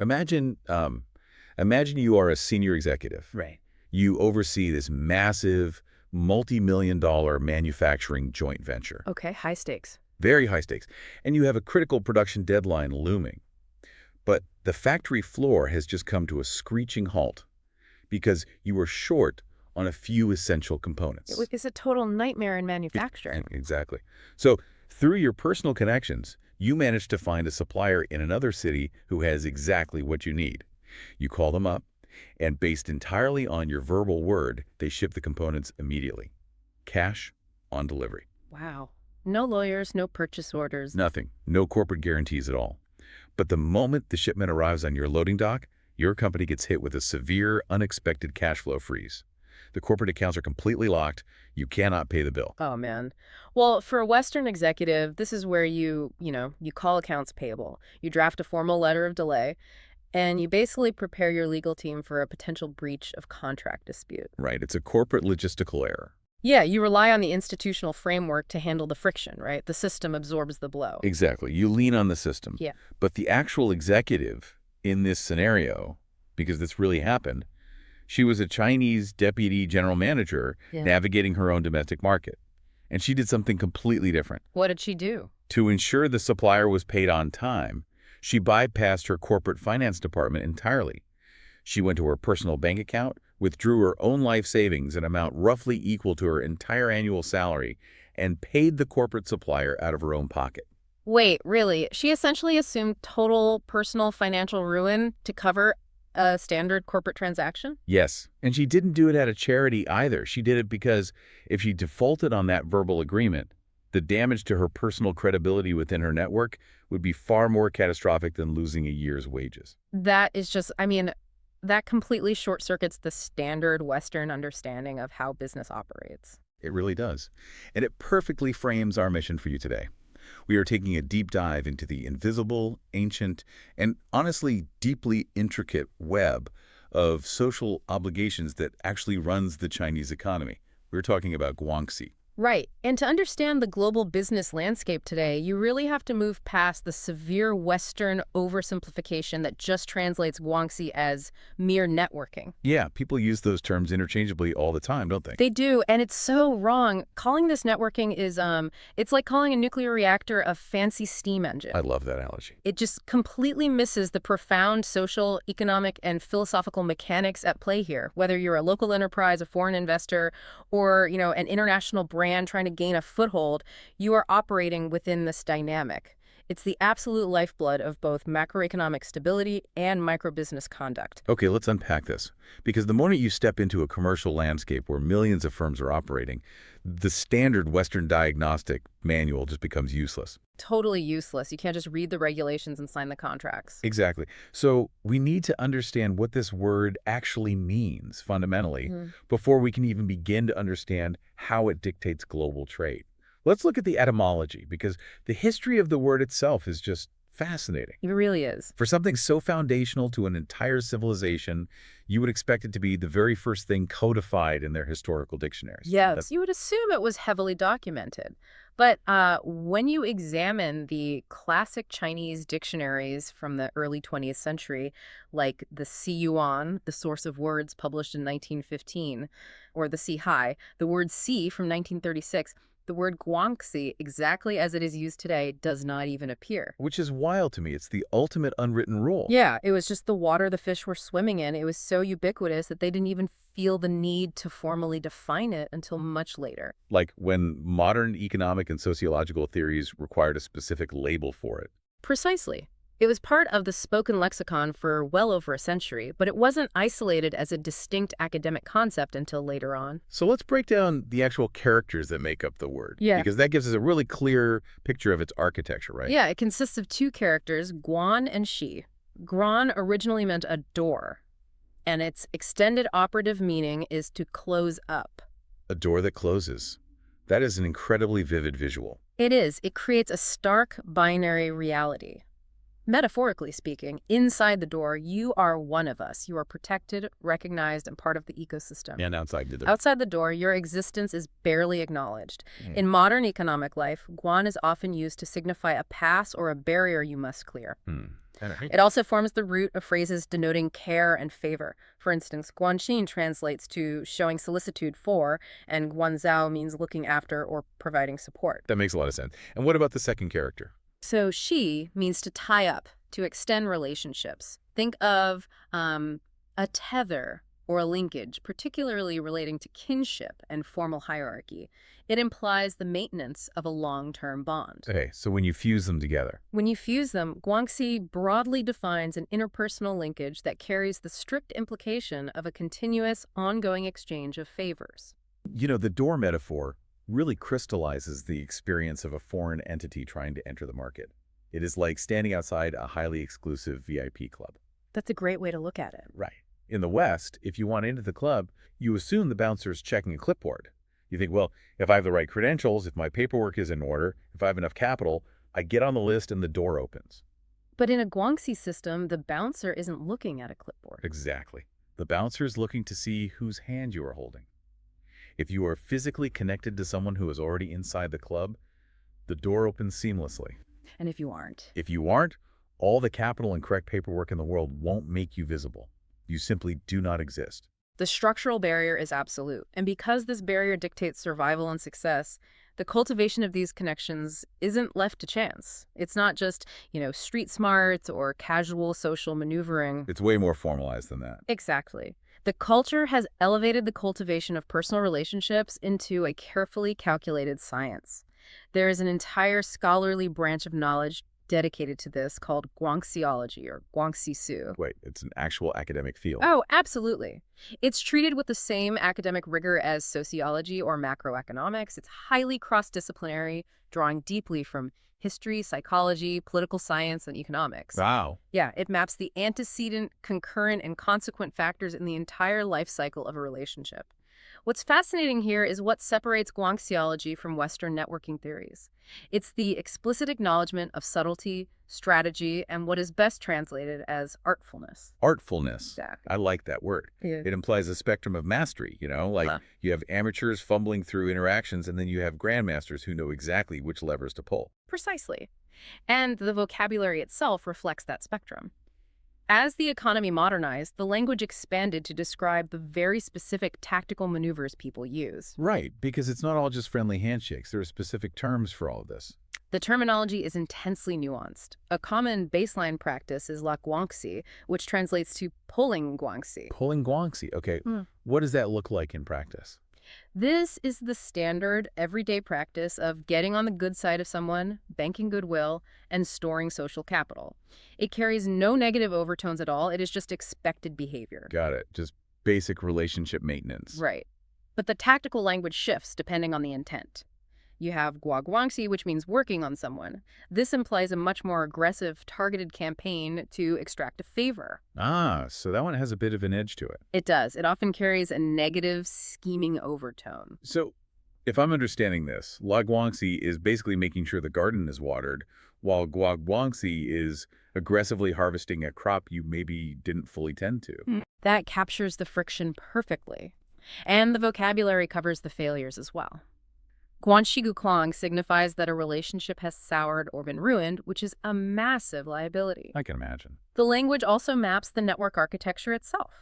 Imagine, imagine you are a senior executive. Right. You oversee this massive, multi-million-dollar manufacturing joint venture. Okay, high stakes. Very high stakes. And you have a critical production deadline looming. But the factory floor has just come to a screeching halt because you were short on a few essential components. It's a total nightmare in manufacturing. Exactly. So through your personal connections, you managed to find a supplier in another city who has exactly what you need. You call them up, and based entirely on your verbal word, they ship the components immediately. Cash on delivery. Wow. No lawyers, no purchase orders. Nothing. No corporate guarantees at all. But the moment the shipment arrives on your loading dock, your company gets hit with a severe, unexpected cash flow freeze. The corporate accounts are completely locked. You cannot pay the bill. Oh, man. Well, for a Western executive, this is where you call accounts payable. You draft a formal letter of delay, and you basically prepare your legal team for a potential breach of contract dispute. Right. It's a corporate logistical error. Yeah, you rely on the institutional framework to handle the friction, right? The system absorbs the blow. Exactly. You lean on the system. Yeah. But the actual executive in this scenario, because this really happened, she was a Chinese deputy general manager navigating her own domestic market. And she did something completely different. What did she do? To ensure the supplier was paid on time, she bypassed her corporate finance department entirely. She went to her personal bank account, withdrew her own life savings, an amount roughly equal to her entire annual salary, and paid the corporate supplier out of her own pocket. Wait, really? She essentially assumed total personal financial ruin to cover a standard corporate transaction? Yes, and she didn't do it at a charity either. She did it because if she defaulted on that verbal agreement, the damage to her personal credibility within her network would be far more catastrophic than losing a year's wages. That is just, that completely short-circuits the standard Western understanding of how business operates. It really does. And it perfectly frames our mission for you today. We are taking a deep dive into the invisible, ancient, and honestly deeply intricate web of social obligations that actually runs the Chinese economy. We're talking about Guanxi. Right. And to understand the global business landscape today, you really have to move past the severe Western oversimplification that just translates Guanxi as mere networking. Yeah, people use those terms interchangeably all the time, don't they? They do, and it's so wrong. Calling this networking is, it's like calling a nuclear reactor a fancy steam engine. I love that analogy. It just completely misses the profound social, economic, and philosophical mechanics at play here, whether you're a local enterprise, a foreign investor, or, an international brand trying to gain a foothold. You are operating within this dynamic. It's the absolute lifeblood of both macroeconomic stability and microbusiness conduct. Okay, let's unpack this. Because the moment you step into a commercial landscape where millions of firms are operating, the standard Western diagnostic manual just becomes useless. Totally useless. You can't just read the regulations and sign the contracts. Exactly. So we need to understand what this word actually means fundamentally before we can even begin to understand how it dictates global trade. Let's look at the etymology, because the history of the word itself is just fascinating. It really is. For something so foundational to an entire civilization, you would expect it to be the very first thing codified in their historical dictionaries. Yes, you would assume it was heavily documented. But when you examine the classic Chinese dictionaries from the early 20th century, like the Siyuan, the Source of Words published in 1915, or the Sihai, the word "si" from 1936, the word Guanxi, exactly as it is used today, does not even appear. Which is wild to me. It's the ultimate unwritten rule. Yeah, it was just the water the fish were swimming in. It was so ubiquitous that they didn't even feel the need to formally define it until much later. Like when modern economic and sociological theories required a specific label for it. Precisely. It was part of the spoken lexicon for well over a century, but it wasn't isolated as a distinct academic concept until later on. So let's break down the actual characters that make up the word. Yeah. Because that gives us a really clear picture of its architecture, right? Yeah, it consists of two characters, Guan and Shi. Guan originally meant a door, and its extended operative meaning is to close up. A door that closes. That is an incredibly vivid visual. It is. It creates a stark binary reality. Metaphorically speaking, inside the door, you are one of us. You are protected, recognized, and part of the ecosystem. And outside the door. Outside the door, your existence is barely acknowledged. Mm. In modern economic life, Guan is often used to signify a pass or a barrier you must clear. It also forms the root of phrases denoting care and favor. For instance, Guanxin translates to showing solicitude for, and Guanzhao means looking after or providing support. That makes a lot of sense. And what about the second character? So she means to tie up, to extend relationships. Think of a tether or a linkage, particularly relating to kinship and formal hierarchy. It implies the maintenance of a long-term bond. Okay, so when you fuse them together. When you fuse them, Guanxi broadly defines an interpersonal linkage that carries the strict implication of a continuous, ongoing exchange of favors. You know, the door metaphor really crystallizes the experience of a foreign entity trying to enter the market. It is like standing outside a highly exclusive VIP club. That's a great way to look at it. Right. In the West, if you want into the club, you assume the bouncer's checking a clipboard. You think, well, if I have the right credentials, if my paperwork is in order, if I have enough capital, I get on the list and the door opens. But in a Guanxi system, the bouncer isn't looking at a clipboard. Exactly. The bouncer is looking to see whose hand you are holding. If you are physically connected to someone who is already inside the club, the door opens seamlessly. And if you aren't? If you aren't, all the capital and correct paperwork in the world won't make you visible. You simply do not exist. The structural barrier is absolute. And because this barrier dictates survival and success, the cultivation of these connections isn't left to chance. It's not just, street smarts or casual social maneuvering. It's way more formalized than that. Exactly. The culture has elevated the cultivation of personal relationships into a carefully calculated science. There is an entire scholarly branch of knowledge dedicated to this called Guanxiology or Guanxixue. Wait, it's an actual academic field. Oh, absolutely. It's treated with the same academic rigor as sociology or macroeconomics. It's highly cross-disciplinary, drawing deeply from history, psychology, political science, and economics. Wow. Yeah, it maps the antecedent, concurrent, and consequent factors in the entire life cycle of a relationship. What's fascinating here is what separates Guanxiology from Western networking theories. It's the explicit acknowledgement of subtlety, strategy, and what is best translated as artfulness. Artfulness. Exactly. I like that word. Yeah. It implies a spectrum of mastery, you have amateurs fumbling through interactions, and then you have grandmasters who know exactly which levers to pull. Precisely. And the vocabulary itself reflects that spectrum. As the economy modernized, the language expanded to describe the very specific tactical maneuvers people use. Right, because it's not all just friendly handshakes. There are specific terms for all of this. The terminology is intensely nuanced. A common baseline practice is la Guanxi, which translates to pulling Guanxi. Pulling Guanxi. Okay, What does that look like in practice? This is the standard, everyday practice of getting on the good side of someone, banking goodwill, and storing social capital. It carries no negative overtones at all. It is just expected behavior. Got it. Just basic relationship maintenance. Right. But the tactical language shifts depending on the intent. You have Guanxi, which means working on someone. This implies a much more aggressive, targeted campaign to extract a favor. Ah, so that one has a bit of an edge to it. It does. It often carries a negative, scheming overtone. So, if I'm understanding this, La Guanxi is basically making sure the garden is watered, while Guanxi is aggressively harvesting a crop you maybe didn't fully tend to. That captures the friction perfectly. And the vocabulary covers the failures as well. Guanxi Kong signifies that a relationship has soured or been ruined, which is a massive liability. I can imagine. The language also maps the network architecture itself.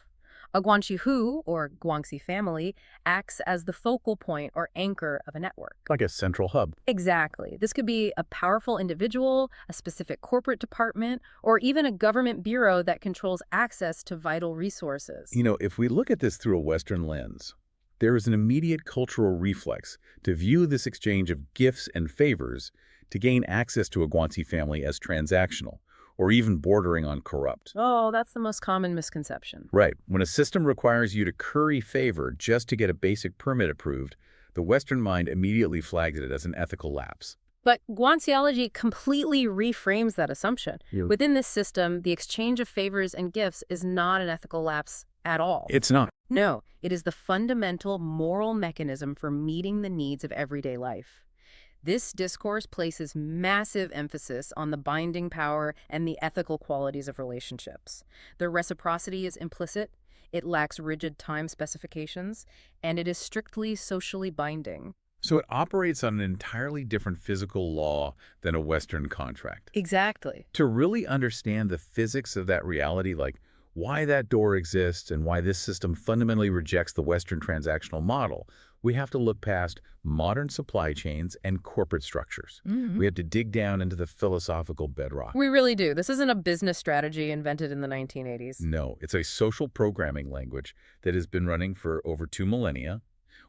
A Guanxihu, or Guanxi family, acts as the focal point or anchor of a network. Like a central hub. Exactly. This could be a powerful individual, a specific corporate department, or even a government bureau that controls access to vital resources. If we look at this through a Western lens, there is an immediate cultural reflex to view this exchange of gifts and favors to gain access to a Guanxi family as transactional, or even bordering on corrupt. Oh, that's the most common misconception. Right. When a system requires you to curry favor just to get a basic permit approved, the Western mind immediately flags it as an ethical lapse. But Guanxiology completely reframes that assumption. Within this system, the exchange of favors and gifts is not an ethical lapse at all. It's not. No, it is the fundamental moral mechanism for meeting the needs of everyday life. This discourse places massive emphasis on the binding power and the ethical qualities of relationships. The reciprocity is implicit, it lacks rigid time specifications, and it is strictly socially binding. So it operates on an entirely different physical law than a Western contract. Exactly. To really understand the physics of that reality, like why that door exists and why this system fundamentally rejects the Western transactional model, we have to look past modern supply chains and corporate structures. We have to dig down into the philosophical bedrock. We really do. This isn't a business strategy invented in the 1980s. No, it's a social programming language that has been running for over 2 millennia.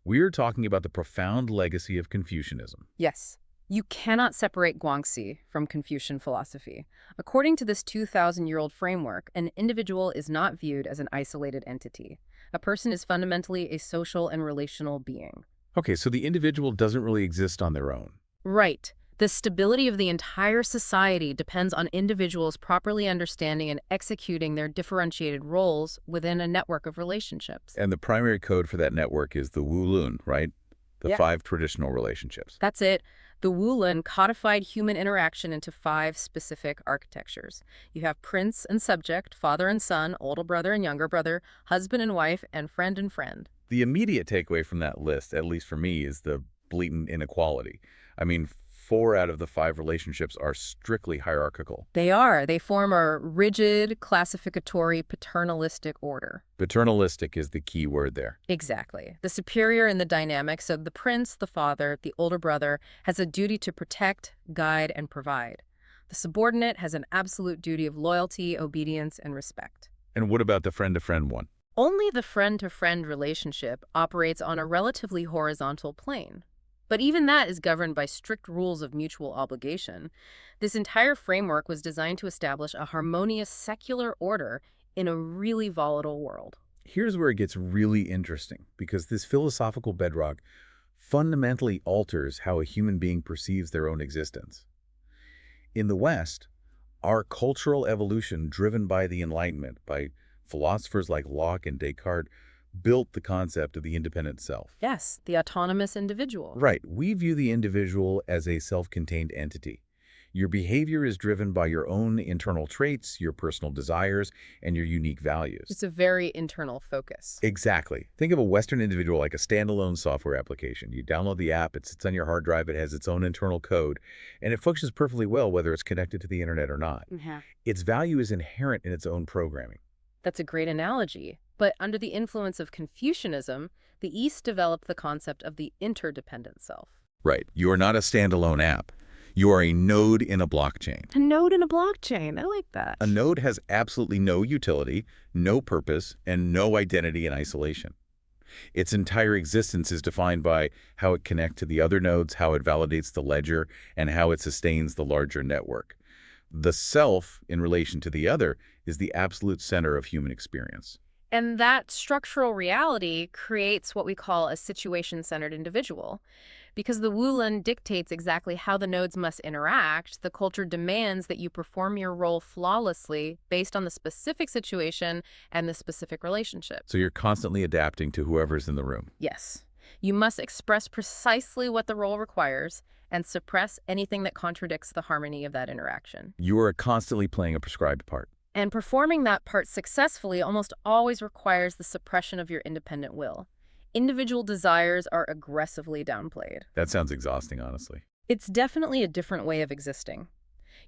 We are talking about the profound legacy of Confucianism. Yes. You cannot separate Guanxi from Confucian philosophy. According to this 2,000-year-old framework, an individual is not viewed as an isolated entity. A person is fundamentally a social and relational being. Okay, so the individual doesn't really exist on their own. Right. The stability of the entire society depends on individuals properly understanding and executing their differentiated roles within a network of relationships. And the primary code for that network is the Wulun, right? The Yeah. 5 traditional relationships. That's it. The Wulun codified human interaction into 5 specific architectures. You have prince and subject, father and son, older brother and younger brother, husband and wife, and friend and friend. The immediate takeaway from that list, at least for me, is the blatant inequality. I mean, 4 out of the 5 relationships are strictly hierarchical. They are. They form a rigid, classificatory, paternalistic order. Paternalistic is the key word there. Exactly. The superior in the dynamic, so the prince, the father, the older brother, has a duty to protect, guide, and provide. The subordinate has an absolute duty of loyalty, obedience, and respect. And what about the friend-to-friend one? Only the friend-to-friend relationship operates on a relatively horizontal plane. But even that is governed by strict rules of mutual obligation. This entire framework was designed to establish a harmonious secular order in a really volatile world. Here's where it gets really interesting, because this philosophical bedrock fundamentally alters how a human being perceives their own existence. In the West, our cultural evolution, driven by the Enlightenment, by philosophers like Locke and Descartes, built the concept of the independent self. Yes, the autonomous individual. Right. We view the individual as a self-contained entity. Your behavior is driven by your own internal traits, your personal desires, and your unique values. It's a very internal focus. Exactly. Think of a Western individual like a standalone software application. You download the app, it sits on your hard drive, it has its own internal code, and it functions perfectly well whether it's connected to the internet or not. Its value is inherent in its own programming. That's a great analogy. But under the influence of Confucianism, the East developed the concept of the interdependent self. Right. You are not a standalone app. You are a node in a blockchain. A node in a blockchain. I like that. A node has absolutely no utility, no purpose, and no identity in isolation. Its entire existence is defined by how it connects to the other nodes, how it validates the ledger, and how it sustains the larger network. The self, in relation to the other, is the absolute center of human experience. And that structural reality creates what we call a situation-centered individual. Because the Wulun dictates exactly how the nodes must interact, the culture demands that you perform your role flawlessly based on the specific situation and the specific relationship. So you're constantly adapting to whoever's in the room. Yes. You must express precisely what the role requires and suppress anything that contradicts the harmony of that interaction. You are constantly playing a prescribed part. And performing that part successfully almost always requires the suppression of your independent will. Individual desires are aggressively downplayed. That sounds exhausting, honestly. It's definitely a different way of existing.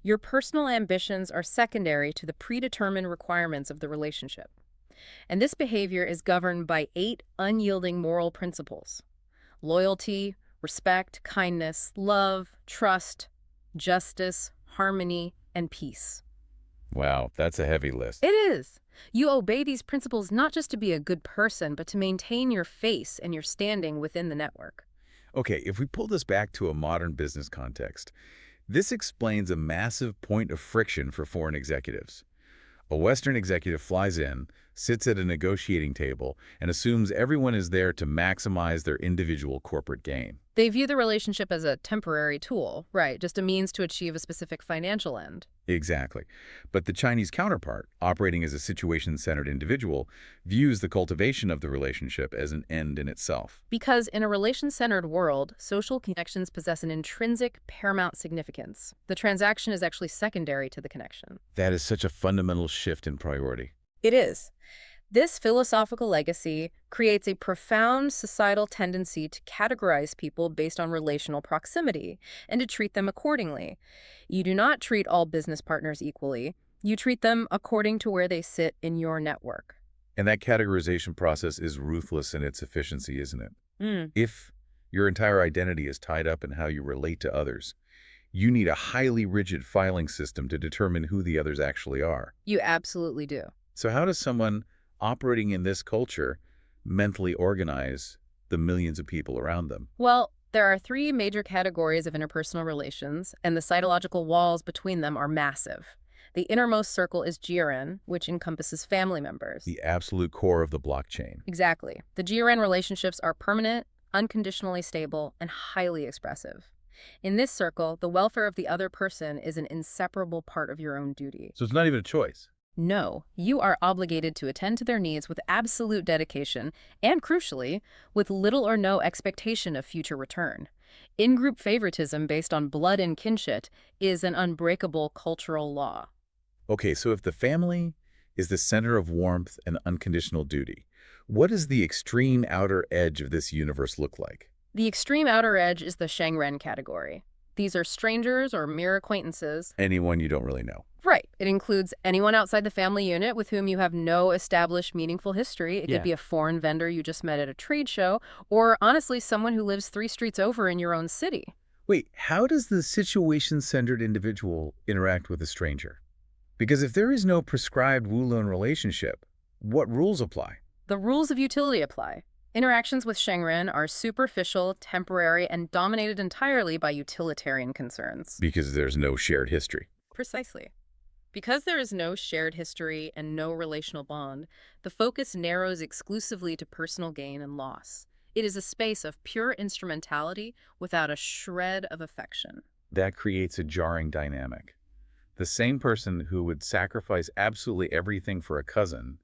Your personal ambitions are secondary to the predetermined requirements of the relationship. And this behavior is governed by 8 unyielding moral principles: loyalty, respect, kindness, love, trust, justice, harmony, and peace. Wow, that's a heavy list. It is. You obey these principles not just to be a good person, but to maintain your face and your standing within the network. Okay, if we pull this back to a modern business context, this explains a massive point of friction for foreign executives. A Western executive flies in, sits at a negotiating table, and assumes everyone is there to maximize their individual corporate gain. They view the relationship as a temporary tool, right, just a means to achieve a specific financial end. Exactly. But the Chinese counterpart, operating as a situation-centered individual, views the cultivation of the relationship as an end in itself. Because in a relation-centered world, social connections possess an intrinsic, paramount significance. The transaction is actually secondary to the connection. That is such a fundamental shift in priority. It is. This philosophical legacy creates a profound societal tendency to categorize people based on relational proximity and to treat them accordingly. You do not treat all business partners equally. You treat them according to where they sit in your network. And that categorization process is ruthless in its efficiency, isn't it? If your entire identity is tied up in how you relate to others, you need a highly rigid filing system to determine who the others actually are. You absolutely do. So how does someone operating in this culture mentally organize the millions of people around them? Well, there are three major categories of interpersonal relations, and the psychological walls between them are massive. The innermost circle is Jiren, which encompasses family members. The absolute core of the blockchain. Exactly. The Jiren relationships are permanent, unconditionally stable, and highly expressive. In this circle, the welfare of the other person is an inseparable part of your own duty. So it's not even a choice. No, you are obligated to attend to their needs with absolute dedication and, crucially, with little or no expectation of future return. In-group favoritism based on blood and kinship is an unbreakable cultural law. Okay, so if the family is the center of warmth and unconditional duty, what does the extreme outer edge of this universe look like? The extreme outer edge is the Shenren category. These are strangers or mere acquaintances. Anyone you don't really know. Right. It includes anyone outside the family unit with whom you have no established meaningful history. It could be a foreign vendor you just met at a trade show, or honestly, someone who lives 3 streets over in your own city. Wait, how does the situation-centered individual interact with a stranger? Because if there is no prescribed Wulun relationship, what rules apply? The rules of utility apply. Interactions with Shenren are superficial, temporary, and dominated entirely by utilitarian concerns. Because there's no shared history. Precisely. Because there is no shared history and no relational bond, the focus narrows exclusively to personal gain and loss. It is a space of pure instrumentality without a shred of affection. That creates a jarring dynamic. The same person who would sacrifice absolutely everything for a cousin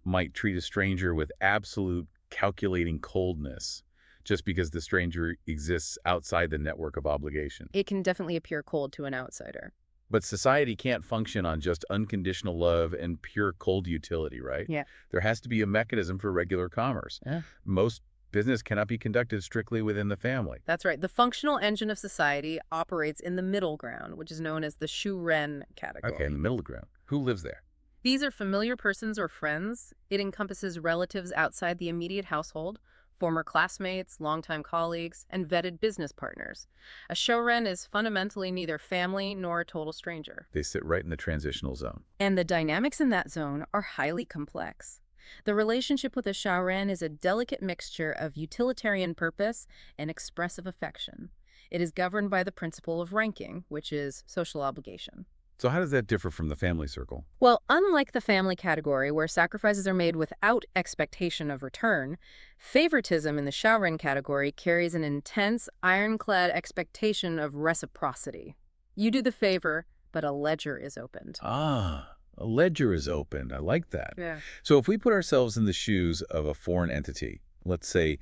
might treat a stranger with absolute calculating coldness just because the stranger exists outside the network of obligation. It can definitely appear cold to an outsider. But society can't function on just unconditional love and pure cold utility, right? Yeah. There has to be a mechanism for regular commerce. Yeah. Most business cannot be conducted strictly within the family. That's right. The functional engine of society operates in the middle ground, which is known as the Shaoren category. Okay, in the middle ground. Who lives there? These are familiar persons or friends. It encompasses relatives outside the immediate household, former classmates, longtime colleagues, and vetted business partners. A Shaoren is fundamentally neither family nor a total stranger. They sit right in the transitional zone. And the dynamics in that zone are highly complex. The relationship with a Shaoren is a delicate mixture of utilitarian purpose and expressive affection. It is governed by the principle of Renqing, which is social obligation. So how does that differ from the family circle? Well, unlike the family category, where sacrifices are made without expectation of return, favoritism in the Shaoren category carries an intense, ironclad expectation of reciprocity. You do the favor, but a ledger is opened. Ah, a ledger is opened. I like that. Yeah. So if we put ourselves in the shoes of a foreign entity, let's say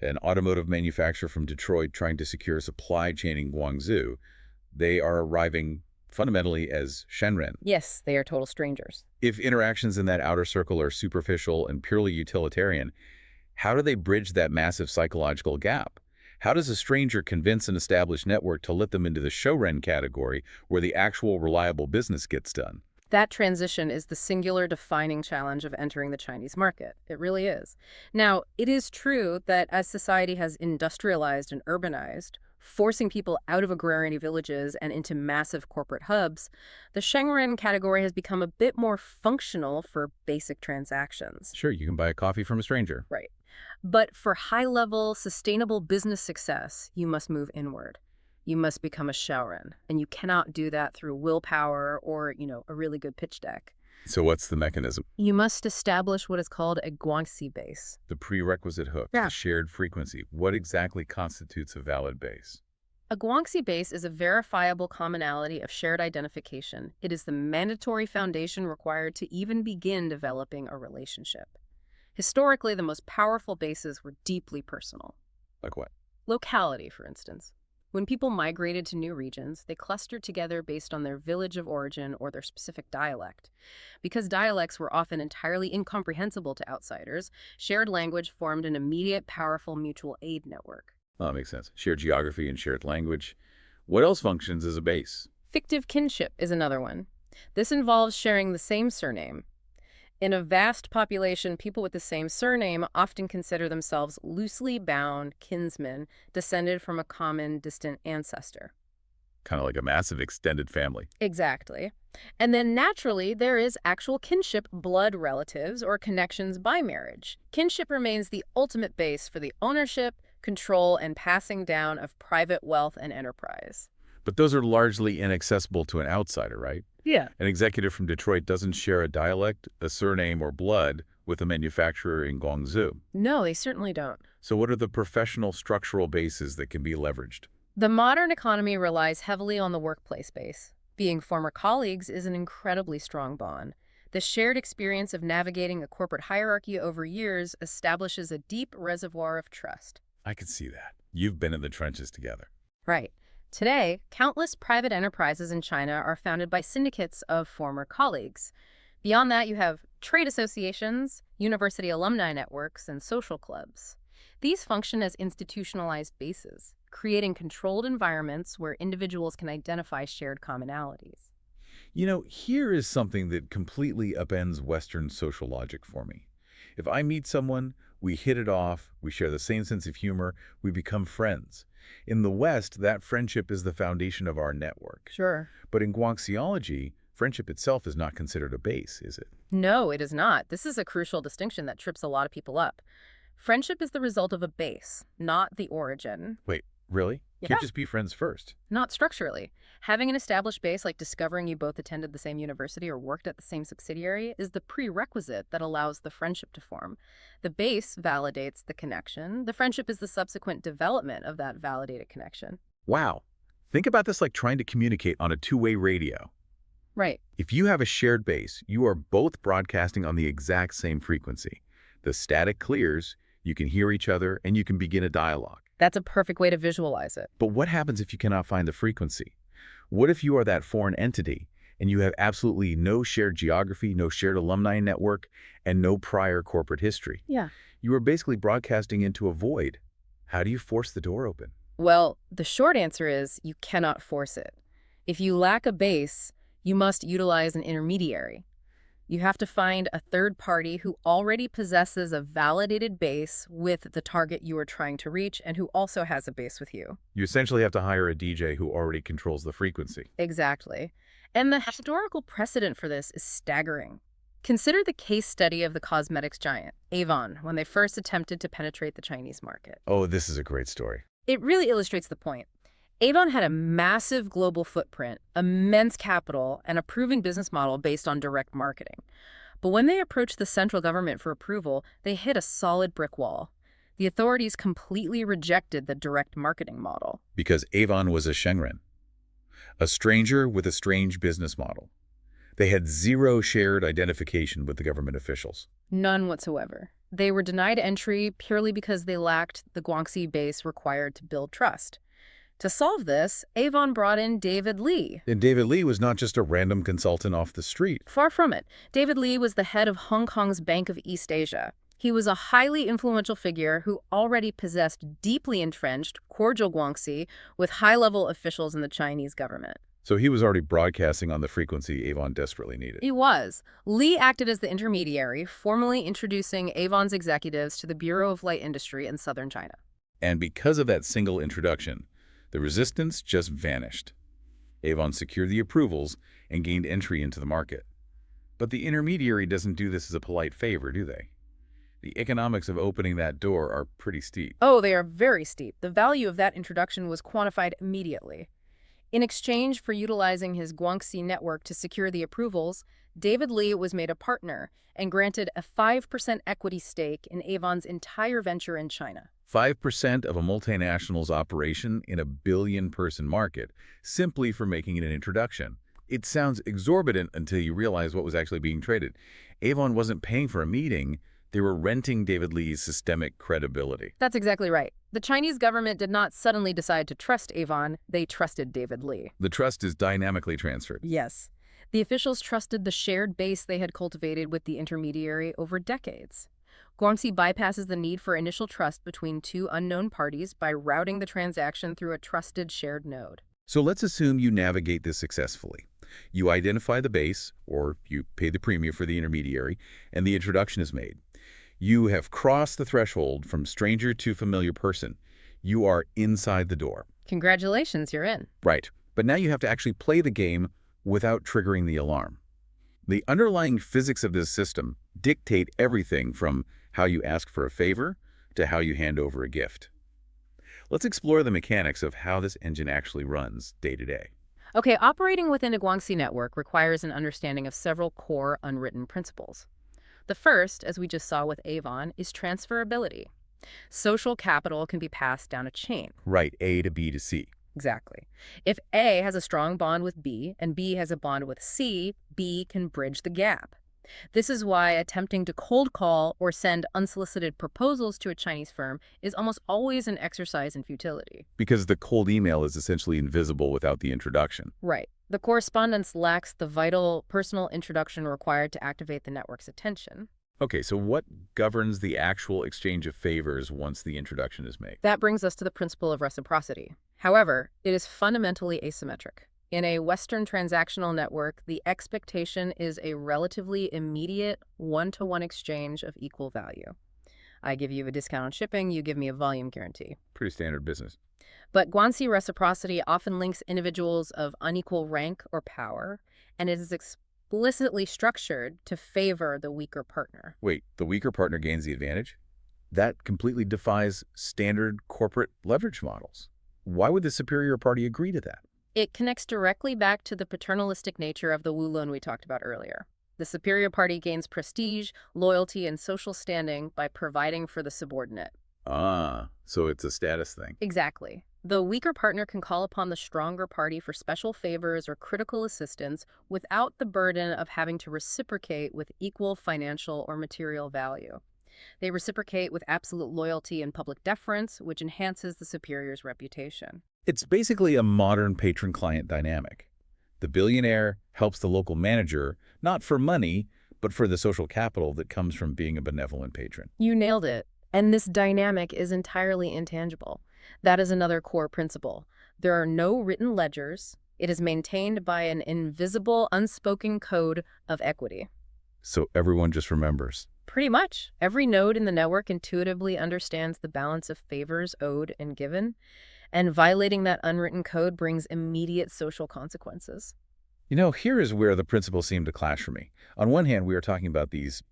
an automotive manufacturer from Detroit trying to secure a supply chain in Guangzhou, they are arriving fundamentally as Shenren. Yes, they are total strangers. If interactions in that outer circle are superficial and purely utilitarian, how do they bridge that massive psychological gap? How does a stranger convince an established network to let them into the Shaoren category where the actual reliable business gets done? That transition is the singular defining challenge of entering the Chinese market. It really is. Now, it is true that as society has industrialized and urbanized, forcing people out of agrarian villages and into massive corporate hubs, the Shenren category has become a bit more functional for basic transactions. Sure, you can buy a coffee from a stranger. Right. But for high-level, sustainable business success, you must move inward. You must become a Shaoren, and you cannot do that through willpower or, a really good pitch deck. So what's the mechanism? You must establish what is called a Guanxi base. The prerequisite hook, Yeah. the shared frequency. What exactly constitutes a valid base? A Guanxi base is a verifiable commonality of shared identification. It is the mandatory foundation required to even begin developing a relationship. Historically, the most powerful bases were deeply personal. Like what? Locality, for instance. When people migrated to new regions, they clustered together based on their village of origin or their specific dialect. Because dialects were often entirely incomprehensible to outsiders, shared language formed an immediate, powerful mutual aid network. Oh, that makes sense. Shared geography and shared language. What else functions as a base? Fictive kinship is another one. This involves sharing the same surname. In a vast population, people with the same surname often consider themselves loosely bound kinsmen descended from a common distant ancestor. Kind of like a massive extended family. Exactly. And then naturally, there is actual kinship, blood relatives, or connections by marriage. Kinship remains the ultimate base for the ownership, control, and passing down of private wealth and enterprise. But those are largely inaccessible to an outsider, right? Yeah. An executive from Detroit doesn't share a dialect, a surname, or blood with a manufacturer in Guangzhou. No, they certainly don't. So what are the professional structural bases that can be leveraged? The modern economy relies heavily on the workplace base. Being former colleagues is an incredibly strong bond. The shared experience of navigating a corporate hierarchy over years establishes a deep reservoir of trust. I can see that. You've been in the trenches together. Right. Today, countless private enterprises in China are founded by syndicates of former colleagues. Beyond that, you have trade associations, university alumni networks, and social clubs. These function as institutionalized bases, creating controlled environments where individuals can identify shared commonalities. You know, here is something that completely upends Western social logic for me. If I meet someone, we hit it off, we share the same sense of humor, we become friends. In the West, that friendship is the foundation of our network. Sure. But in Guanxiology, friendship itself is not considered a base, is it? No, it is not. This is a crucial distinction that trips a lot of people up. Friendship is the result of a base, not the origin. Wait, really? Yeah. Can't just be friends first. Not structurally. Having an established base, like discovering you both attended the same university or worked at the same subsidiary, is the prerequisite that allows the friendship to form. The base validates the connection. The friendship is the subsequent development of that validated connection. Wow. Think about this like trying to communicate on a two-way radio. Right. If you have a shared base, you are both broadcasting on the exact same frequency. The static clears, you can hear each other, and you can begin a dialogue. That's a perfect way to visualize it. But what happens if you cannot find the frequency? What if you are that foreign entity and you have absolutely no shared geography, no shared alumni network, and no prior corporate history? Yeah. You are basically broadcasting into a void. How do you force the door open? Well, the short answer is you cannot force it. If you lack a base, you must utilize an intermediary. You have to find a third party who already possesses a validated base with the target you are trying to reach and who also has a base with you. You essentially have to hire a DJ who already controls the frequency. Exactly. And the historical precedent for this is staggering. Consider the case study of the cosmetics giant, Avon, when they first attempted to penetrate the Chinese market. Oh, this is a great story. It really illustrates the point. Avon had a massive global footprint, immense capital, and a proven business model based on direct marketing. But when they approached the central government for approval, they hit a solid brick wall. The authorities completely rejected the direct marketing model. Because Avon was a Shenren, a stranger with a strange business model. They had zero shared identification with the government officials. None whatsoever. They were denied entry purely because they lacked the Guanxi base required to build trust. To solve this, Avon brought in David Lee. And David Lee was not just a random consultant off the street. Far from it. David Lee was the head of Hong Kong's Bank of East Asia. He was a highly influential figure who already possessed deeply entrenched, cordial Guanxi with high-level officials in the Chinese government. So he was already broadcasting on the frequency Avon desperately needed. He was. Lee acted as the intermediary, formally introducing Avon's executives to the Bureau of Light Industry in southern China. And because of that single introduction, the resistance just vanished. Avon secured the approvals and gained entry into the market. But the intermediary doesn't do this as a polite favor, do they? The economics of opening that door are pretty steep. Oh, they are very steep. The value of that introduction was quantified immediately. In exchange for utilizing his Guanxi network to secure the approvals, David Lee was made a partner and granted a 5% equity stake in Avon's entire venture in China. 5% of a multinational's operation in a billion-person market, simply for making it an introduction. It sounds exorbitant until you realize what was actually being traded. Avon wasn't paying for a meeting, they were renting David Lee's systemic credibility. That's exactly right. The Chinese government did not suddenly decide to trust Avon, they trusted David Lee. The trust is dynamically transferred. Yes. The officials trusted the shared base they had cultivated with the intermediary over decades. Guanxi bypasses the need for initial trust between two unknown parties by routing the transaction through a trusted shared node. So let's assume you navigate this successfully. You identify the base, or you pay the premium for the intermediary, and the introduction is made. You have crossed the threshold from stranger to familiar person. You are inside the door. Congratulations, you're in. Right. But now you have to actually play the game without triggering the alarm. The underlying physics of this system dictate everything from how you ask for a favor to how you hand over a gift. Let's explore the mechanics of how this engine actually runs day to day. Okay, operating within a Guanxi network requires an understanding of several core unwritten principles. The first, as we just saw with Avon, is transferability. Social capital can be passed down a chain. Right, A to B to C. Exactly. If A has a strong bond with B and B has a bond with C, B can bridge the gap. This is why attempting to cold call or send unsolicited proposals to a Chinese firm is almost always an exercise in futility. Because the cold email is essentially invisible without the introduction. Right. The correspondence lacks the vital personal introduction required to activate the network's attention. Okay, so what governs the actual exchange of favors once the introduction is made? That brings us to the principle of reciprocity. However, it is fundamentally asymmetric. In a Western transactional network, the expectation is a relatively immediate one-to-one exchange of equal value. I give you a discount on shipping, you give me a volume guarantee. Pretty standard business. But Guanxi reciprocity often links individuals of unequal rank or power, and it is explicitly structured to favor the weaker partner. Wait, the weaker partner gains the advantage? That completely defies standard corporate leverage models. Why would the superior party agree to that? It connects directly back to the paternalistic nature of the Wulun we talked about earlier. The superior party gains prestige, loyalty, and social standing by providing for the subordinate. Ah, so it's a status thing. Exactly. The weaker partner can call upon the stronger party for special favors or critical assistance without the burden of having to reciprocate with equal financial or material value. They reciprocate with absolute loyalty and public deference, which enhances the superior's reputation. It's basically a modern patron-client dynamic. The billionaire helps the local manager, not for money, but for the social capital that comes from being a benevolent patron. You nailed it. And this dynamic is entirely intangible. That is another core principle. There are no written ledgers. It is maintained by an invisible, unspoken code of equity. So everyone just remembers. Pretty much. Every node in the network intuitively understands the balance of favors owed and given, and violating that unwritten code brings immediate social consequences. You know, here is where the principles seem to clash for me. On one hand, we are talking about these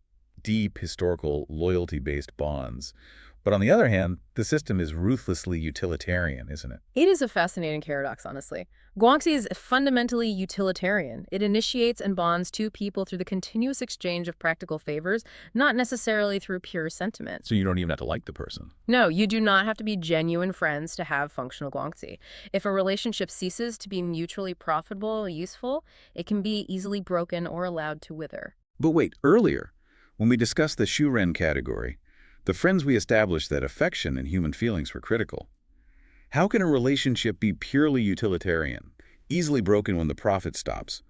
deep, historical, loyalty-based bonds. But on the other hand, the system is ruthlessly utilitarian, isn't it? It is a fascinating paradox, honestly. Guanxi is fundamentally utilitarian. It initiates and bonds two people through the continuous exchange of practical favors, not necessarily through pure sentiment. So you don't even have to like the person. No, you do not have to be genuine friends to have functional Guanxi. If a relationship ceases to be mutually profitable or useful, it can be easily broken or allowed to wither. But wait, earlier, when we discussed the Shenren category, the friends we established that affection and human feelings were critical. How can a relationship be purely utilitarian, easily broken when the profit stops,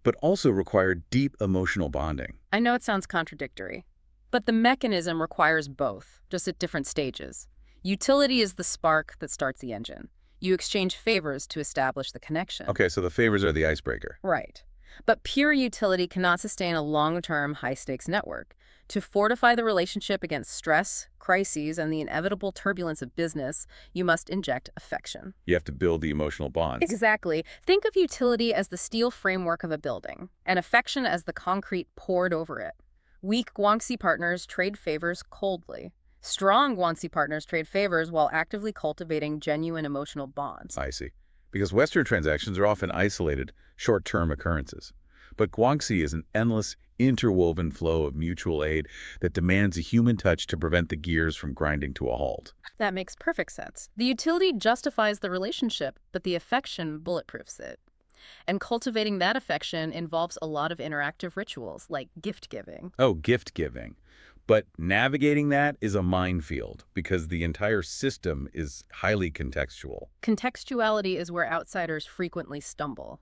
but also require deep emotional bonding? I know it sounds contradictory, but the mechanism requires both, just at different stages. Utility is the spark that starts the engine. You exchange favors to establish the connection. Okay, so the favors are the icebreaker. Right. But pure utility cannot sustain a long-term, high-stakes network. To fortify the relationship against stress, crises, and the inevitable turbulence of business, you must inject affection. You have to build the emotional bonds. Exactly. Think of utility as the steel framework of a building, and affection as the concrete poured over it. Weak Guanxi partners trade favors coldly. Strong Guanxi partners trade favors while actively cultivating genuine emotional bonds. I see. Because Western transactions are often isolated, short-term occurrences. But Guanxi is an endless, interwoven flow of mutual aid that demands a human touch to prevent the gears from grinding to a halt. That makes perfect sense. The utility justifies the relationship, but the affection bulletproofs it. And cultivating that affection involves a lot of interactive rituals, like gift giving. Oh, gift giving. But navigating that is a minefield because the entire system is highly contextual. Contextuality is where outsiders frequently stumble.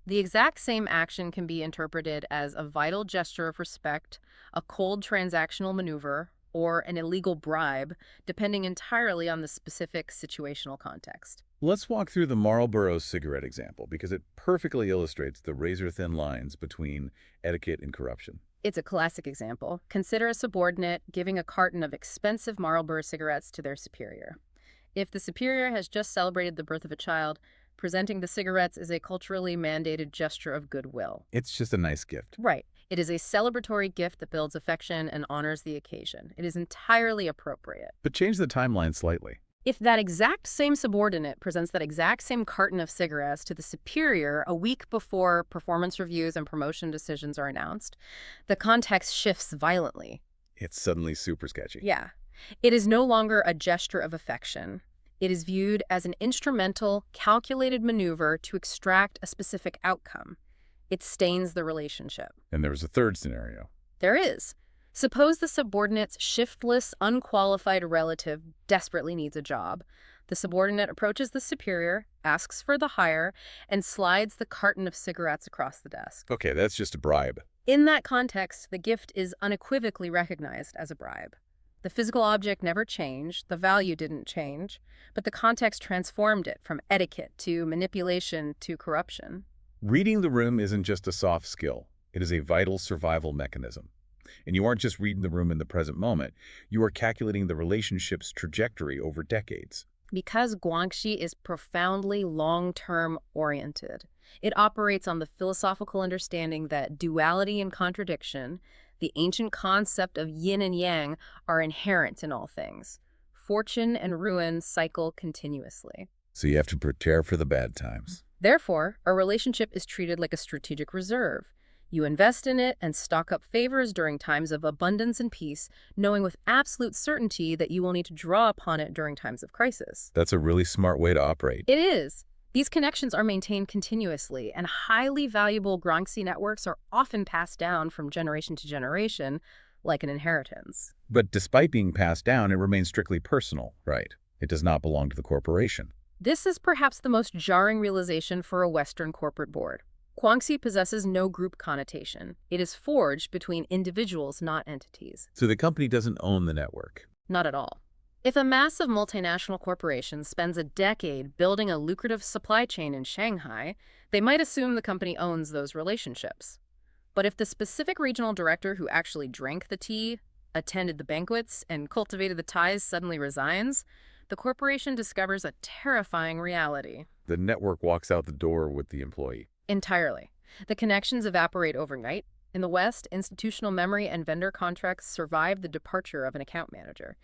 The exact same action can be interpreted as a vital gesture of respect, a cold transactional maneuver, or an illegal bribe, depending entirely on the specific situational context. Let's walk through the Marlboro cigarette example because it perfectly illustrates the razor-thin lines between etiquette and corruption. It's a classic example. Consider a subordinate giving a carton of expensive Marlboro cigarettes to their superior. If the superior has just celebrated the birth of a child, presenting the cigarettes is a culturally mandated gesture of goodwill. It's just a nice gift. Right. It is a celebratory gift that builds affection and honors the occasion. It is entirely appropriate. But change the timeline slightly. If that exact same subordinate presents that exact same carton of cigarettes to the superior a week before performance reviews and promotion decisions are announced, the context shifts violently. It's suddenly super sketchy. Yeah. It is no longer a gesture of affection. It is viewed as an instrumental, calculated maneuver to extract a specific outcome. It stains the relationship. And there's a third scenario. There is. Suppose the subordinate's shiftless, unqualified relative desperately needs a job. The subordinate approaches the superior, asks for the hire, and slides the carton of cigarettes across the desk. Okay, that's just a bribe. In that context, the gift is unequivocally recognized as a bribe. The physical object never changed, the value didn't change, but the context transformed it from etiquette to manipulation to corruption. Reading the room isn't just a soft skill. It is a vital survival mechanism. And you aren't just reading the room in the present moment. You are calculating the relationship's trajectory over decades. Because Guanxi is profoundly long-term oriented, it operates on the philosophical understanding that duality and contradiction, the ancient concept of yin and yang, are inherent in all things. Fortune and ruin cycle continuously. So you have to prepare for the bad times. Therefore, a relationship is treated like a strategic reserve. You invest in it and stock up favors during times of abundance and peace, knowing with absolute certainty that you will need to draw upon it during times of crisis. That's a really smart way to operate. It is. These connections are maintained continuously, and highly valuable Guanxi networks are often passed down from generation to generation, like an inheritance. But despite being passed down, it remains strictly personal, right? It does not belong to the corporation. This is perhaps the most jarring realization for a Western corporate board. Guanxi possesses no group connotation. It is forged between individuals, not entities. So the company doesn't own the network. Not at all. If a massive multinational corporation spends a decade building a lucrative supply chain in Shanghai, they might assume the company owns those relationships. But if the specific regional director who actually drank the tea, attended the banquets, and cultivated the ties suddenly resigns, the corporation discovers a terrifying reality. The network walks out the door with the employee. Entirely. The connections evaporate overnight. In the West, institutional memory and vendor contracts survive the departure of an account manager.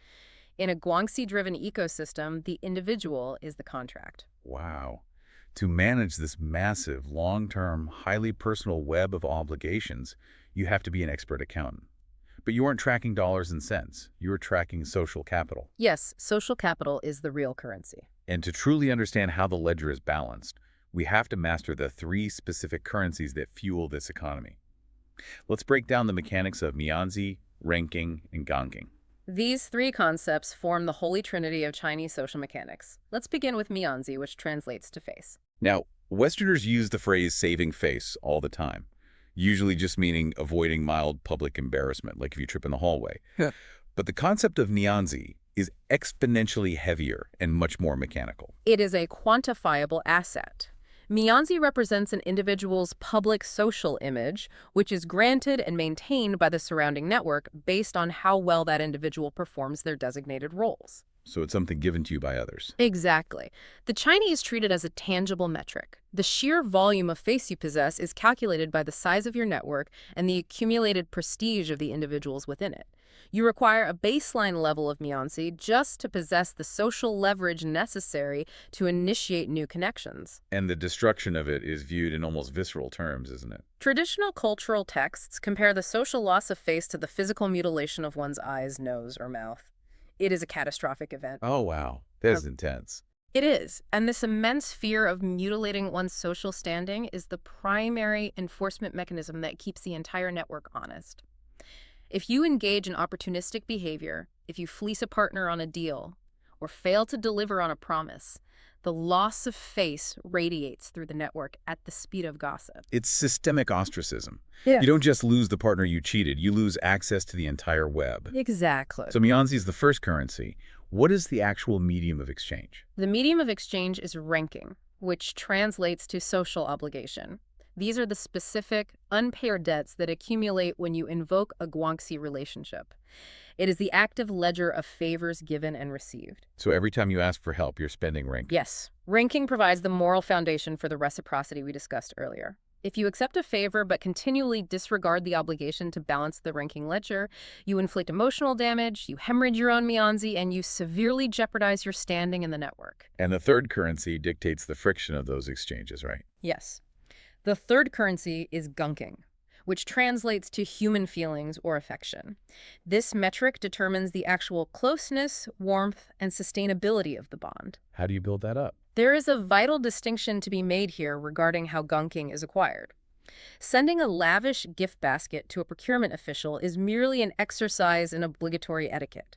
In a Guanxi-driven ecosystem, the individual is the contract. Wow. To manage this massive, long-term, highly personal web of obligations, you have to be an expert accountant. But you aren't tracking dollars and cents. You are tracking social capital. Yes, social capital is the real currency. And to truly understand how the ledger is balanced, we have to master the three specific currencies that fuel this economy. Let's break down the mechanics of Mianzi, Renqing, and Ganqing. These three concepts form the holy trinity of Chinese social mechanics. Let's begin with Mianzi, which translates to face. Now, Westerners use the phrase saving face all the time, usually just meaning avoiding mild public embarrassment, like if you trip in the hallway. But the concept of Mianzi is exponentially heavier and much more mechanical. It is a quantifiable asset. Mianzi represents an individual's public social image, which is granted and maintained by the surrounding network based on how well that individual performs their designated roles. So it's something given to you by others. Exactly. The Chinese treat it as a tangible metric. The sheer volume of face you possess is calculated by the size of your network and the accumulated prestige of the individuals within it. You require a baseline level of Mianzi just to possess the social leverage necessary to initiate new connections. And the destruction of it is viewed in almost visceral terms, isn't it? Traditional cultural texts compare the social loss of face to the physical mutilation of one's eyes, nose, or mouth. It is a catastrophic event. Oh, wow. That's intense. It is, and this immense fear of mutilating one's social standing is the primary enforcement mechanism that keeps the entire network honest. If you engage in opportunistic behavior, if you fleece a partner on a deal, or fail to deliver on a promise, the loss of face radiates through the network at the speed of gossip. It's systemic ostracism. Yeah. You don't just lose the partner you cheated, you lose access to the entire web. Exactly. So Mianzi is the first currency. What is the actual medium of exchange? The medium of exchange is Renqing, which translates to social obligation. These are the specific, unpaired debts that accumulate when you invoke a Guanxi relationship. It is the active ledger of favors given and received. So every time you ask for help, you're spending rank. Yes. Renqing provides the moral foundation for the reciprocity we discussed earlier. If you accept a favor but continually disregard the obligation to balance the Renqing ledger, you inflict emotional damage, you hemorrhage your own Mianzi, and you severely jeopardize your standing in the network. And the third currency dictates the friction of those exchanges, right? Yes. The third currency is Ganqing, which translates to human feelings or affection. This metric determines the actual closeness, warmth, and sustainability of the bond. How do you build that up? There is a vital distinction to be made here regarding how Ganqing is acquired. Sending a lavish gift basket to a procurement official is merely an exercise in obligatory etiquette.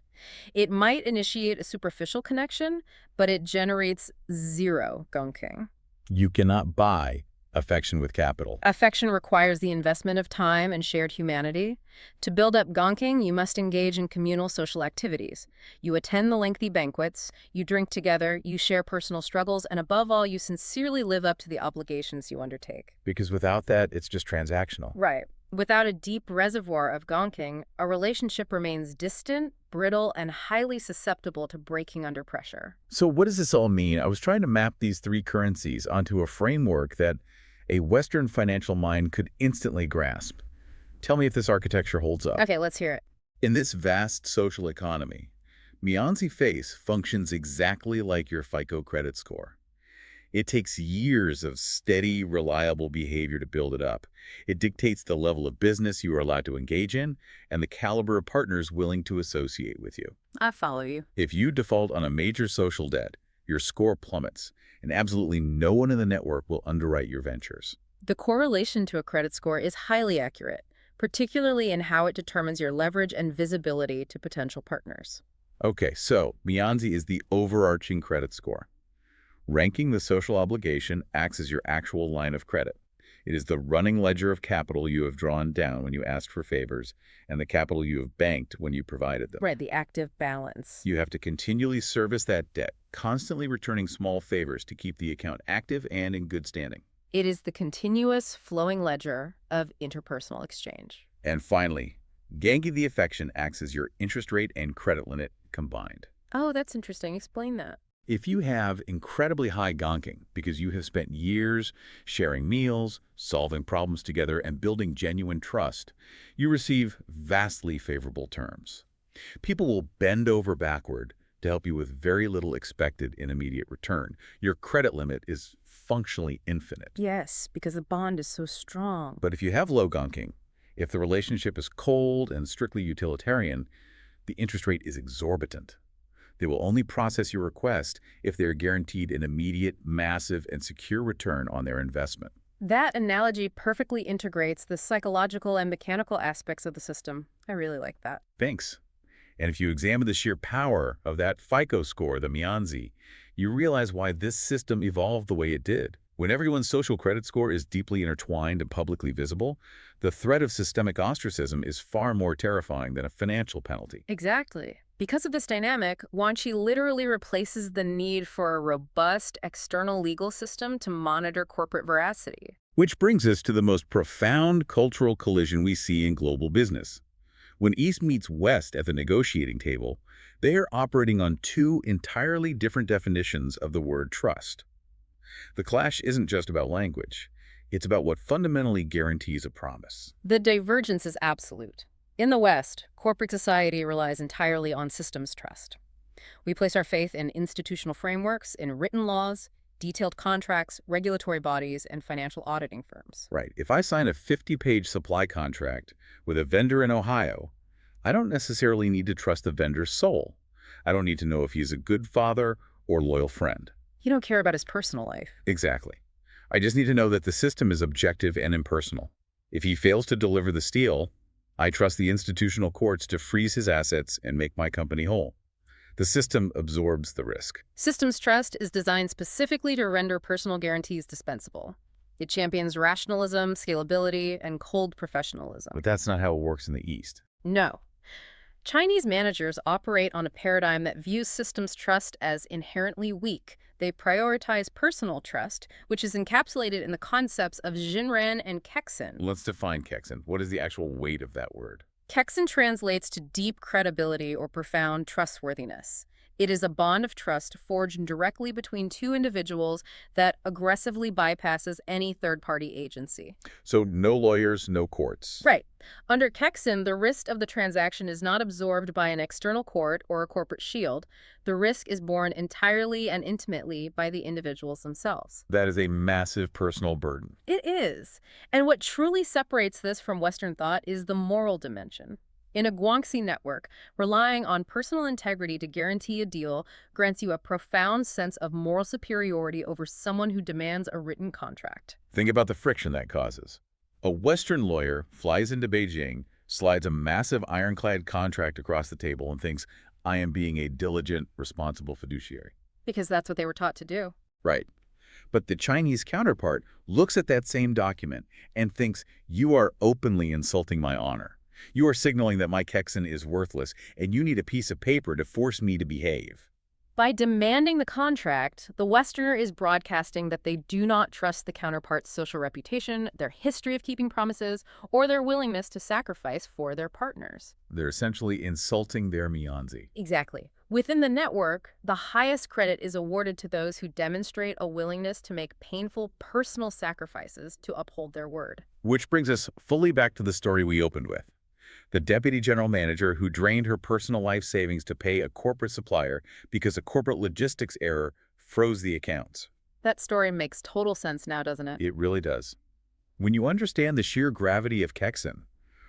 It might initiate a superficial connection, but it generates zero Ganqing. You cannot buy affection with capital. Affection requires the investment of time and shared humanity. To build up Ganqing, you must engage in communal social activities. You attend the lengthy banquets, you drink together, you share personal struggles, and above all, you sincerely live up to the obligations you undertake. Because without that, it's just transactional. Right. Without a deep reservoir of Ganqing, a relationship remains distant, brittle, and highly susceptible to breaking under pressure. So what does this all mean? I was trying to map these three currencies onto a framework that a Western financial mind could instantly grasp. Tell me if this architecture holds up. Okay, let's hear it. In this vast social economy, Mianzi Face functions exactly like your FICO credit score. It takes years of steady, reliable behavior to build it up. It dictates the level of business you are allowed to engage in and the caliber of partners willing to associate with you. I follow you. If you default on a major social debt, your score plummets, and absolutely no one in the network will underwrite your ventures. The correlation to a credit score is highly accurate, particularly in how it determines your leverage and visibility to potential partners. Okay, so Mianzi is the overarching credit score. Ranking the social obligation acts as your actual line of credit. It is the running ledger of capital you have drawn down when you asked for favors and the capital you have banked when you provided them. Right, the active balance. You have to continually service that debt, constantly returning small favors to keep the account active and in good standing. It is the continuous flowing ledger of interpersonal exchange. And finally, Ganqi the affection acts as your interest rate and credit limit combined. Oh, that's interesting. Explain that. If you have incredibly high Ganqing because you have spent years sharing meals, solving problems together, and building genuine trust, you receive vastly favorable terms. People will bend over backward to help you with very little expected in immediate return. Your credit limit is functionally infinite. Yes, because the bond is so strong. But if you have low Ganqing, if the relationship is cold and strictly utilitarian, the interest rate is exorbitant. They will only process your request if they are guaranteed an immediate, massive, and secure return on their investment. That analogy perfectly integrates the psychological and mechanical aspects of the system. I really like that. Thanks. And if you examine the sheer power of that FICO score, the Mianzi, you realize why this system evolved the way it did. When everyone's social credit score is deeply intertwined and publicly visible, the threat of systemic ostracism is far more terrifying than a financial penalty. Exactly. Because of this dynamic, Guanxi literally replaces the need for a robust external legal system to monitor corporate veracity. Which brings us to the most profound cultural collision we see in global business. When East meets West at the negotiating table, they are operating on two entirely different definitions of the word trust. The clash isn't just about language. It's about what fundamentally guarantees a promise. The divergence is absolute. In the West, corporate society relies entirely on systems trust. We place our faith in institutional frameworks, in written laws, detailed contracts, regulatory bodies, and financial auditing firms. Right. If I sign a 50-page supply contract with a vendor in Ohio, I don't necessarily need to trust the vendor's soul. I don't need to know if he's a good father or loyal friend. You don't care about his personal life. Exactly. I just need to know that the system is objective and impersonal. If he fails to deliver the steel, I trust the institutional courts to freeze his assets and make my company whole. The system absorbs the risk. Systems trust is designed specifically to render personal guarantees dispensable. It champions rationalism, scalability, and cold professionalism. But that's not how it works in the East. No. Chinese managers operate on a paradigm that views systems trust as inherently weak. They prioritize personal trust, which is encapsulated in the concepts of Shenren and Kexin. Let's define Kexin. What is the actual weight of that word? Kexin translates to deep credibility or profound trustworthiness. It is a bond of trust forged directly between two individuals that aggressively bypasses any third-party agency. So no lawyers, no courts. Right. Under Kexin, the risk of the transaction is not absorbed by an external court or a corporate shield. The risk is borne entirely and intimately by the individuals themselves. That is a massive personal burden. It is. And what truly separates this from Western thought is the moral dimension. In a Guanxi network, relying on personal integrity to guarantee a deal grants you a profound sense of moral superiority over someone who demands a written contract. Think about the friction that causes. A Western lawyer flies into Beijing, slides a massive ironclad contract across the table and thinks, I am being a diligent, responsible fiduciary. Because that's what they were taught to do. Right. But the Chinese counterpart looks at that same document and thinks, you are openly insulting my honor. You are signaling that my Kexin is worthless, and you need a piece of paper to force me to behave. By demanding the contract, the Westerner is broadcasting that they do not trust the counterpart's social reputation, their history of keeping promises, or their willingness to sacrifice for their partners. They're essentially insulting their Mianzi. Exactly. Within the network, the highest credit is awarded to those who demonstrate a willingness to make painful personal sacrifices to uphold their word. Which brings us fully back to the story we opened with. The deputy general manager who drained her personal life savings to pay a corporate supplier because a corporate logistics error froze the accounts. That story makes total sense now, doesn't it? It really does. When you understand the sheer gravity of Kexin,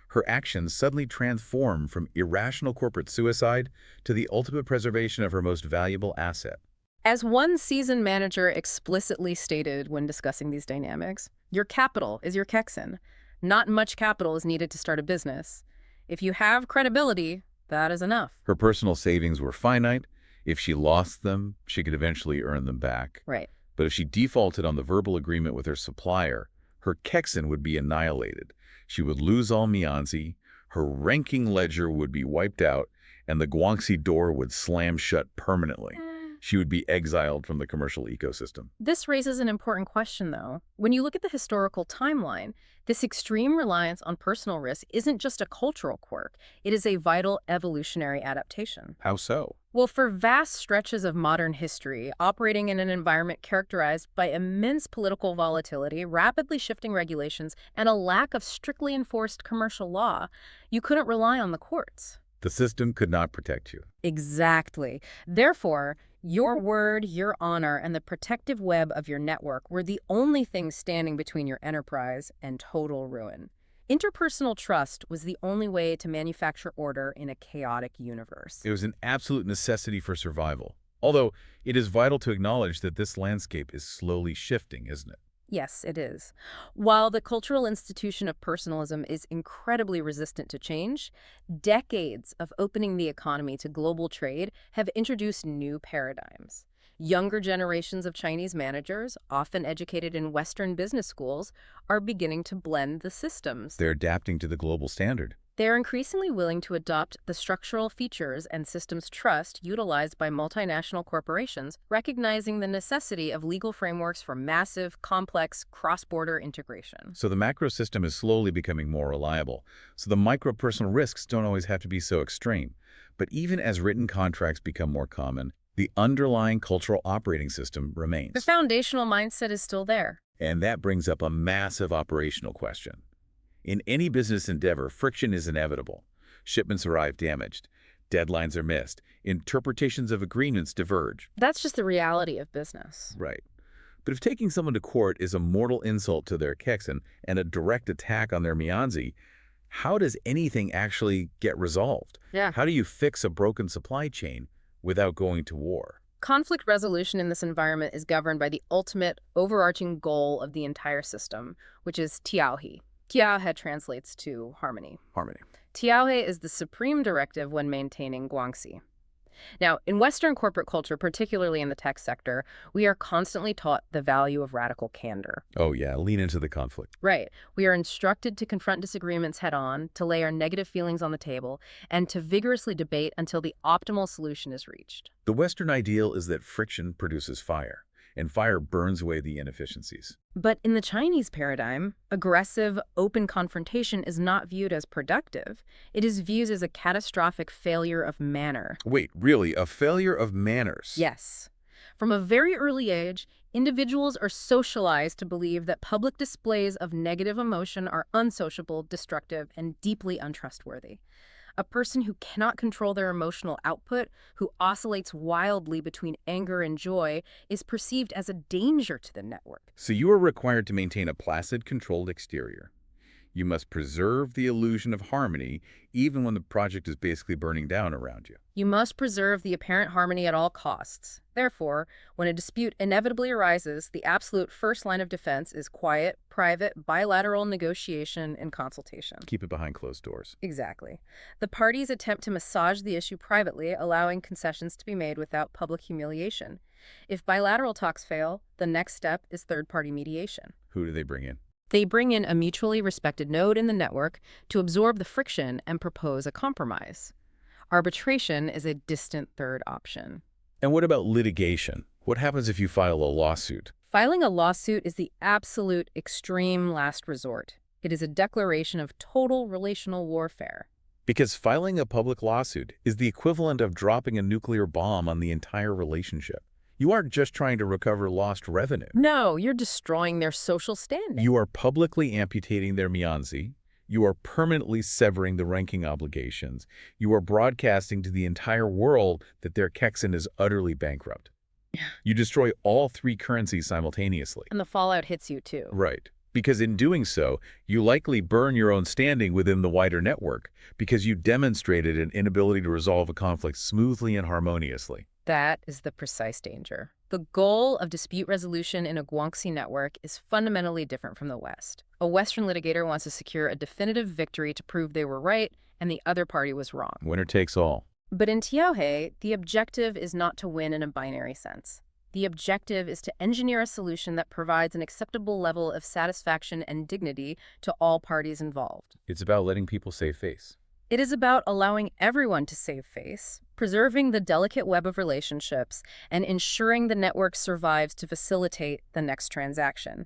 her actions suddenly transform from irrational corporate suicide to the ultimate preservation of her most valuable asset. As one seasoned manager explicitly stated when discussing these dynamics, your capital is your Kexin. Not much capital is needed to start a business. If you have credibility, that is enough. Her personal savings were finite. If she lost them, she could eventually earn them back. Right. But if she defaulted on the verbal agreement with her supplier, her Kexin would be annihilated. She would lose all Mianzi, her Renqing ledger would be wiped out, and the Guanxi door would slam shut permanently. She would be exiled from the commercial ecosystem. This raises an important question, though. When you look at the historical timeline, this extreme reliance on personal risk isn't just a cultural quirk. It is a vital evolutionary adaptation. How so? Well, for vast stretches of modern history, operating in an environment characterized by immense political volatility, rapidly shifting regulations, and a lack of strictly enforced commercial law, you couldn't rely on the courts. The system could not protect you. Exactly. Therefore, your word, your honor, and the protective web of your network were the only things standing between your enterprise and total ruin. Interpersonal trust was the only way to manufacture order in a chaotic universe. It was an absolute necessity for survival. Although, it is vital to acknowledge that this landscape is slowly shifting, isn't it? Yes, it is. While the cultural institution of personalism is incredibly resistant to change, decades of opening the economy to global trade have introduced new paradigms. Younger generations of Chinese managers, often educated in Western business schools, are beginning to blend the systems. They're adapting to the global standard. They are increasingly willing to adopt the structural features and systems trust utilized by multinational corporations, recognizing the necessity of legal frameworks for massive, complex, cross-border integration. So the macro system is slowly becoming more reliable, so the micro-personal risks don't always have to be so extreme. But even as written contracts become more common, the underlying cultural operating system The remains. foundational mindset is still there. And that brings up a massive operational question. In any business endeavor, friction is inevitable. Shipments arrive damaged. Deadlines are missed. Interpretations of agreements diverge. That's just the reality of business. Right. But if taking someone to court is a mortal insult to their Kexen and a direct attack on their Mianzi, how does anything actually get resolved? Yeah. How do you fix a broken supply chain without going to war? Conflict resolution in this environment is governed by the ultimate, overarching goal of the entire system, which is tiaohe. Tiaohe translates to harmony. Harmony. Tiaohe is the supreme directive when maintaining Guanxi. Now, in Western corporate culture, particularly in the tech sector, we are constantly taught the value of radical candor. Oh yeah, lean into the conflict. Right. We are instructed to confront disagreements head on, to lay our negative feelings on the table, and to vigorously debate until the optimal solution is reached. The Western ideal is that friction produces fire, and fire burns away the inefficiencies. But in the Chinese paradigm, aggressive, open confrontation is not viewed as productive. It is viewed as a catastrophic failure of manner. Wait, really? A failure of manners? Yes. From a very early age, individuals are socialized to believe that public displays of negative emotion are unsociable, destructive, and deeply untrustworthy. A person who cannot control their emotional output, who oscillates wildly between anger and joy, is perceived as a danger to the network. So you are required to maintain a placid, controlled exterior. You must preserve the illusion of harmony even when the project is basically burning down around you. You must preserve the apparent harmony at all costs. Therefore, when a dispute inevitably arises, the absolute first line of defense is quiet, private, bilateral negotiation and consultation. Keep it behind closed doors. Exactly. The parties attempt to massage the issue privately, allowing concessions to be made without public humiliation. If bilateral talks fail, the next step is third-party mediation. Who do they bring in? They bring in a mutually respected node in the network to absorb the friction and propose a compromise. Arbitration is a distant third option. And what about litigation? What happens if you file a lawsuit? Filing a lawsuit is the absolute extreme last resort. It is a declaration of total relational warfare. Because filing a public lawsuit is the equivalent of dropping a nuclear bomb on the entire relationship. You aren't just trying to recover lost revenue. No, you're destroying their social standing. You are publicly amputating their Mianzi. You are permanently severing the Renqing obligations. You are broadcasting to the entire world that their Kexen is utterly bankrupt. You destroy all three currencies simultaneously. And the fallout hits you too. Right. Because in doing so, you likely burn your own standing within the wider network because you demonstrated an inability to resolve a conflict smoothly and harmoniously. That is the precise danger. The goal of dispute resolution in a Guanxi network is fundamentally different from the West. A Western litigator wants to secure a definitive victory to prove they were right and the other party was wrong. Winner takes all. But in tiaohe, the objective is not to win in a binary sense. The objective is to engineer a solution that provides an acceptable level of satisfaction and dignity to all parties involved. It's about letting people save face. It is about allowing everyone to save face, preserving the delicate web of relationships, and ensuring the network survives to facilitate the next transaction.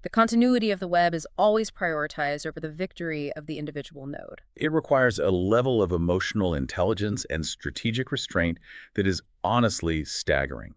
The continuity of the web is always prioritized over the victory of the individual node. It requires a level of emotional intelligence and strategic restraint that is honestly staggering.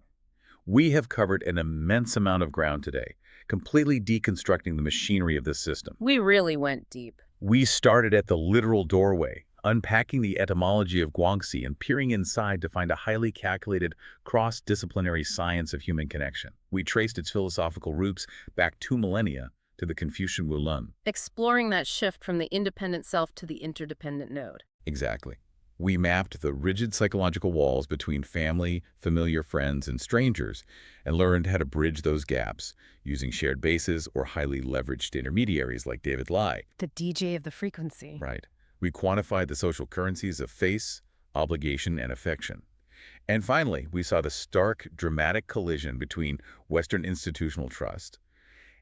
We have covered an immense amount of ground today, completely deconstructing the machinery of this system. We really went deep. We started at the literal doorway, unpacking the etymology of Guanxi and peering inside to find a highly calculated, cross-disciplinary science of human connection. We traced its philosophical roots back 2 millennia to the Confucian Wulun. Exploring that shift from the independent self to the interdependent node. Exactly. We mapped the rigid psychological walls between family, familiar friends, and strangers, and learned how to bridge those gaps using shared bases or highly leveraged intermediaries like David Lai. The DJ of the frequency. Right. We quantified the social currencies of face, obligation, and affection. And finally, we saw the stark, dramatic collision between Western institutional trust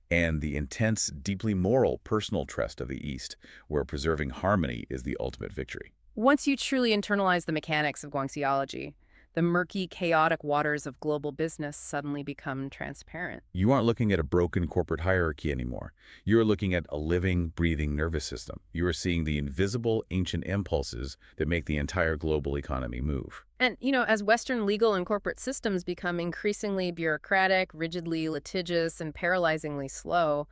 and the intense, deeply moral personal trust of the East, where preserving harmony is the ultimate victory. Once you truly internalize the mechanics of Guanxiology, the murky, chaotic waters of global business suddenly become transparent. You aren't looking at a broken corporate hierarchy anymore. You're looking at a living, breathing nervous system. You are seeing the invisible, ancient impulses that make the entire global economy move. And, as Western legal and corporate systems become increasingly bureaucratic, rigidly litigious, and paralyzingly slow,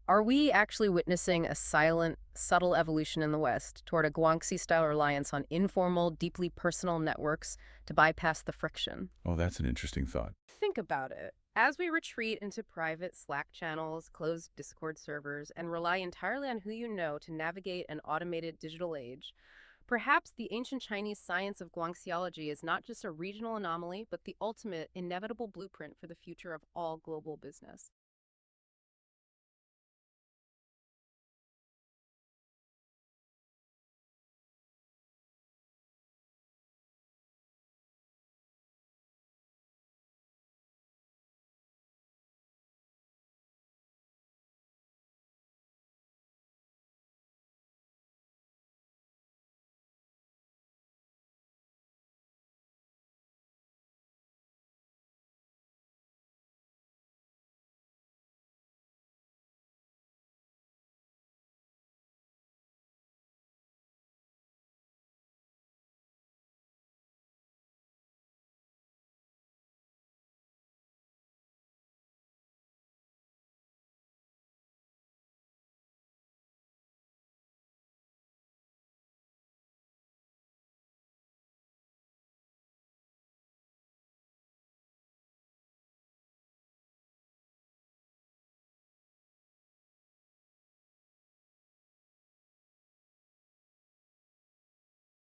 are we actually witnessing a silent, subtle evolution in the West toward a Guanxi-style reliance on informal, deeply personal networks to bypass the friction? Oh, that's an interesting thought. Think about it. As we retreat into private Slack channels, closed Discord servers, and rely entirely on who you know to navigate an automated digital age, perhaps the ancient Chinese science of Guanxiology is not just a regional anomaly, but the ultimate, inevitable blueprint for the future of all global business.